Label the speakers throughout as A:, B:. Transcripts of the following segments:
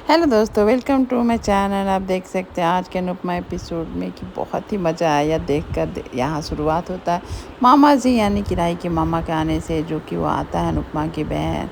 A: Hello दोस्तों, welcome to my channel. आप देख सकते हैं आज के अनुपमा एपिसोड में कि बहुत ही मज़ा आया देखकर। यहाँ शुरुआत होता है मामा जी यानी कि राही के मामा के आने से, जो कि वो आता है अनुपमा की बहन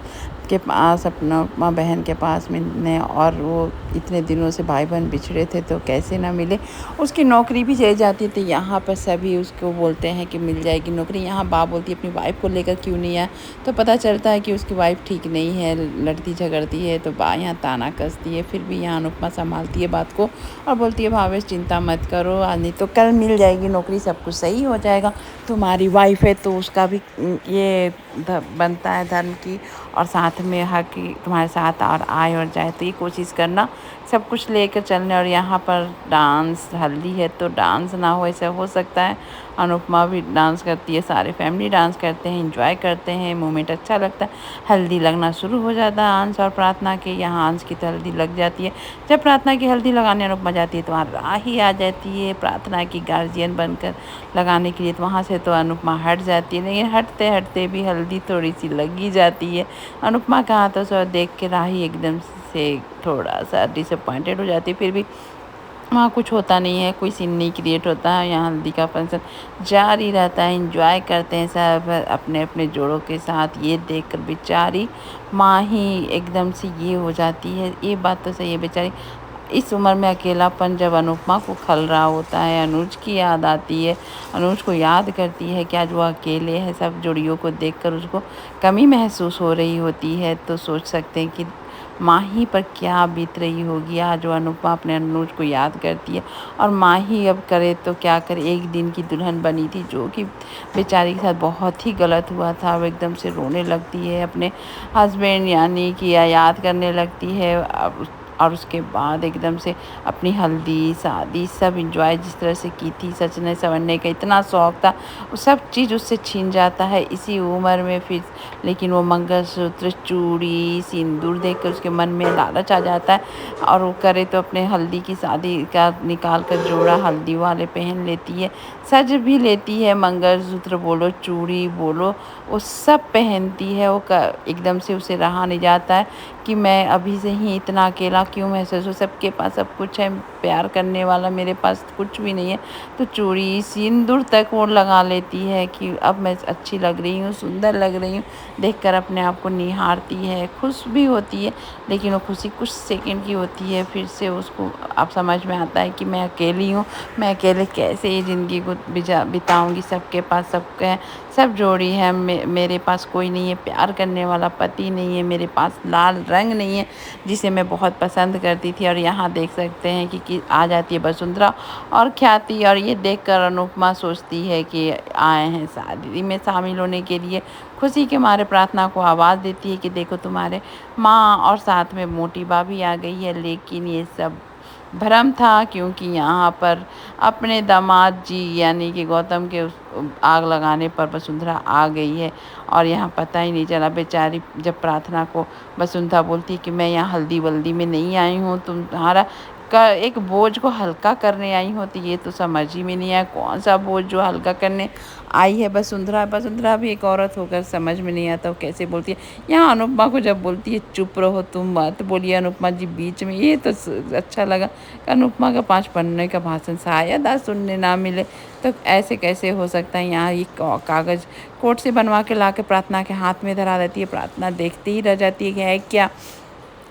A: के पास, अपना उपमा बहन के पास मिलने। और वो इतने दिनों से भाई बहन बिछड़े थे तो कैसे ना मिले। उसकी नौकरी भी चली जाती थी। यहाँ पर सभी उसको बोलते हैं कि मिल जाएगी नौकरी। यहाँ बाप बोलती है अपनी वाइफ को लेकर क्यों नहीं आया, तो पता चलता है कि उसकी वाइफ ठीक नहीं है, लड़ती झगड़ती है। तो बा यहाँ ताना कसती है, फिर भी यहाँ अनुपमा संभालती है बात को और बोलती है भावेश चिंता मत करो, आज नहीं तो कल मिल जाएगी नौकरी, सब कुछ सही हो जाएगा। तुम्हारी वाइफ है तो उसका भी ये बनता है धर्म की, और साथ में हक की तुम्हारे साथ और आए और जाए, तो ये कोशिश करना सब कुछ लेकर चलने। और यहाँ पर डांस हल्दी है तो डांस ना हो ऐसा हो सकता है। अनुपमा भी डांस करती है, सारे फैमिली डांस करते हैं, एंजॉय करते हैं, मोमेंट अच्छा लगता है। हल्दी लगना शुरू हो जाता है अंश और प्रार्थना के। यहाँ अंश की तो हल्दी लग जाती है। जब प्रार्थना की हल्दी लगाने अनुपमा जाती है तो वहाँ राही आ जाती है प्रार्थना की गार्जियन बनकर लगाने के लिए। तो वहाँ से तो अनुपमा हट जाती है, लेकिन हटते हटते भी हल्दी थोड़ी सी लगी जाती है। अनुपमा का हाथों से देख के राही एकदम से थोड़ा सा डिसअपॉइंटेड हो जाती है। फिर भी वहाँ कुछ होता नहीं है, कोई सीन नहीं क्रिएट होता है। यहाँ हल्दी का फंक्शन जारी रहता है, एंजॉय करते हैं सब अपने अपने जोड़ों के साथ। ये देखकर बेचारी माँ ही एकदम से ये हो जाती है। ये बात तो सही है, बेचारी इस उम्र में अकेलापन जब अनुपमा को खल रहा होता है, अनुज की याद आती है, अनुज को याद करती है कि आज वो अकेले है। सब जोड़ियों को देखकर उसको कमी महसूस हो रही होती है। तो सोच सकते हैं कि माँ ही पर क्या बीत रही होगी आज वो अनुपमा अपने अनुज को याद करती है। और माँ ही अब करे तो क्या करे, एक दिन की दुल्हन बनी थी जो कि बेचारी के साथ बहुत ही गलत हुआ था। वो एकदम से रोने लगती है, अपने हस्बैंड यानी कि याद करने लगती है। अब और उसके बाद एकदम से अपनी हल्दी शादी सब इंजॉय जिस तरह से की थी, सजने संवरने का इतना शौक था, वो सब चीज़ उससे छीन जाता है इसी उम्र में फिर। लेकिन वो मंगलसूत्र चूड़ी सिंदूर देख कर उसके मन में लालच आ जाता है, और वो करे तो अपने हल्दी की शादी का निकाल कर जोड़ा हल्दी वाले पहन लेती है, सज भी लेती है। मंगलसूत्र बोलो चूड़ी बोलो वो सब पहनती है। वो एकदम से उसे रहा नहीं जाता है कि मैं अभी से ही इतना अकेला क्यों महसूस हूँ। सबके पास सब कुछ है, प्यार करने वाला मेरे पास कुछ भी नहीं है। तो चूड़ी सिंदूर तक वो लगा लेती है कि अब मैं अच्छी लग रही हूँ, सुंदर लग रही हूँ। देखकर अपने आप को निहारती है, खुश भी होती है, लेकिन वो खुशी कुछ सेकंड की होती है। फिर से उसको अब समझ में आता है कि मैं अकेली हूँ, मैं अकेले कैसे ये ज़िंदगी को बिताऊँगी। सबके पास सबके सब जोड़ी है, मेरे पास कोई नहीं है, प्यार करने वाला पति नहीं है, मेरे पास लाल रंग नहीं है जिसे मैं बहुत पसंद करती थी। और यहाँ देख सकते हैं कि आ जाती है वसुंधरा और ख्याति, और ये देखकर अनुपमा सोचती है कि आए हैं शादी में शामिल होने के लिए। खुशी के मारे प्रार्थना को आवाज़ देती है कि देखो तुम्हारे माँ और साथ में मोटी भाभी आ गई है। लेकिन ये सब भ्रम था, क्योंकि यहाँ पर अपने दामाद जी यानी कि गौतम के आग लगाने पर वसुंधरा आ गई है। और यहाँ पता ही नहीं चला बेचारी, जब प्रार्थना को वसुंधरा बोलती है कि मैं यहाँ हल्दी वल्दी में नहीं आई हूँ, तुम्हारा का एक बोझ को हल्का करने आई हो। तो ये तो समझ ही में नहीं आया कौन सा बोझ जो हल्का करने आई है वसुंधरा। वसुंधरा भी एक औरत होकर समझ में नहीं आता वो कैसे बोलती है। यहाँ अनुपमा को जब बोलती है चुप रहो तुम मत बोलिए अनुपमा जी बीच में, ये तो अच्छा लगा। अनुपमा का 5 पन्ने का भाषण शायद आज सुनने ना मिले, तो ऐसे कैसे हो सकता है। यहाँ ये कागज़ कोर्ट से बनवा के ला के प्रार्थना के हाथ में धरा देती है। प्रार्थना देखते ही रह जाती है कि है क्या।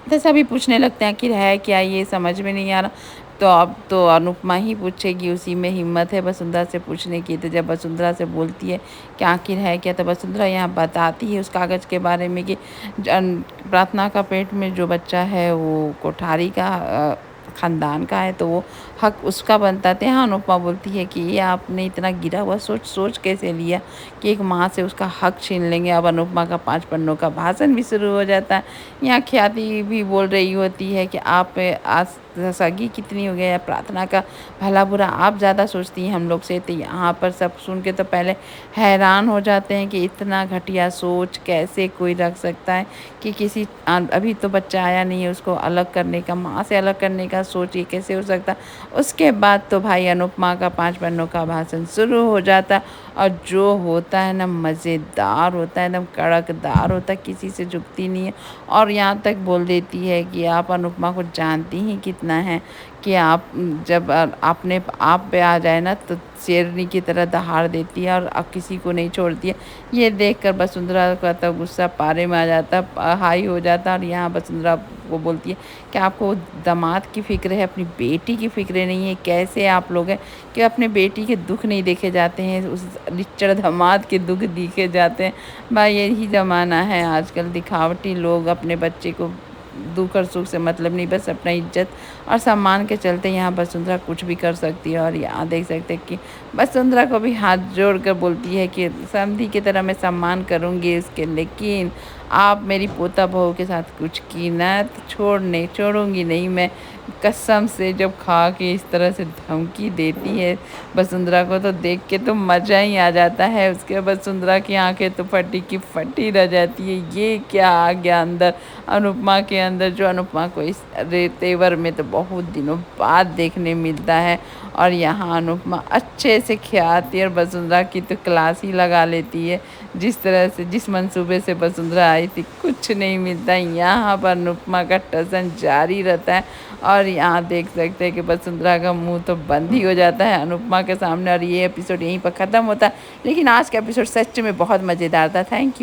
A: तो सभी पूछने लगते हैं कि है क्या, ये समझ में नहीं आ रहा। तो अब तो अनुपमा ही पूछेगी, उसी में हिम्मत है वसुंधरा से पूछने की। तो जब वसुंधरा से बोलती है कि आखिर है क्या, तो वसुंधरा यहाँ बताती है उस कागज़ के बारे में कि प्रार्थना का पेट में जो बच्चा है वो कोठारी का ख़ानदान का है, तो वो हक उसका बनता था। हाँ, अनुपमा बोलती है कि ये आपने इतना गिरा हुआ सोच सोच कैसे लिया कि एक माँ से उसका हक छीन लेंगे। अब अनुपमा का 5 पन्नों का भाषण भी शुरू हो जाता है। यहाँ ख्याति भी बोल रही होती है कि आप आज सगी कितनी हो गया, प्रार्थना का भला बुरा आप ज़्यादा सोचती हैं हम लोग से। तो यहाँ पर सब सुन के तो पहले हैरान हो जाते हैं कि इतना घटिया सोच कैसे कोई रख सकता है कि किसी अभी तो बच्चा आया नहीं है उसको अलग करने का, माँ से अलग करने का था, सोचिए कैसे हो सकता। उसके बाद तो भाई अनुपमा का 5 पन्नों का भाषण शुरू हो जाता और जो होता है ना मज़ेदार होता है, एकदम कड़कदार होता है, किसी से झुकती नहीं है। और यहाँ तक बोल देती है कि आप अनुपमा को जानती ही कितना है कि आप जब आपने आप पे आ जाए ना तो शेरनी की तरह दहाड़ देती है और किसी को नहीं छोड़ती है। ये देखकर वसुंधरा का तो गुस्सा पारे में आ जाता, हाई हो जाता। और यहाँ वसुंधरा वो बोलती है कि आपको दामाद की फ़िक्र है, अपनी बेटी की फ़िक्र नहीं है। कैसे आप लोग हैं कि अपने बेटी के दुख नहीं देखे जाते हैं, उस लिच्चड़ दामाद के दुख दिखे जाते हैं। भाई यही ज़माना है आजकल, दिखावटी लोग, अपने बच्चे को दुख और सुख से मतलब नहीं, बस अपना इज्जत और सम्मान के चलते यहाँ वसुंधरा कुछ भी कर सकती है। और यहाँ देख सकते हैं कि वसुंधरा को भी हाथ जोड़ कर बोलती है कि समधी की तरह मैं सम्मान करूँगी इसके, लेकिन आप मेरी पोता बहू के साथ कुछ की ना तो छोड़ूंगी नहीं मैं, कसम से। जब खा के इस तरह से धमकी देती है वसुंधरा को तो देख के तो मज़ा ही आ जाता है। उसके बाद वसुंधरा की आंखें तो फटी की फटी रह जाती है। ये क्या आ गया अंदर अनुपमा के अंदर, जो अनुपमा को इस तेवर में तो बहुत दिनों बाद देखने मिलता है। और यहाँ अनुपमा अच्छे से खिलाती है और वसुंधरा की तो क्लास ही लगा लेती है। जिस तरह से, जिस मंसूबे से वसुंधरा आई थी, कुछ नहीं मिलता। यहाँ पर अनुपमा का टसन जारी रहता है। और यहाँ देख सकते हैं कि वसुंधरा का मुंह तो बंद ही हो जाता है अनुपमा के सामने। और ये एपिसोड यहीं पर ख़त्म होता है। लेकिन आज का एपिसोड सच में बहुत मज़ेदार था। Thank you.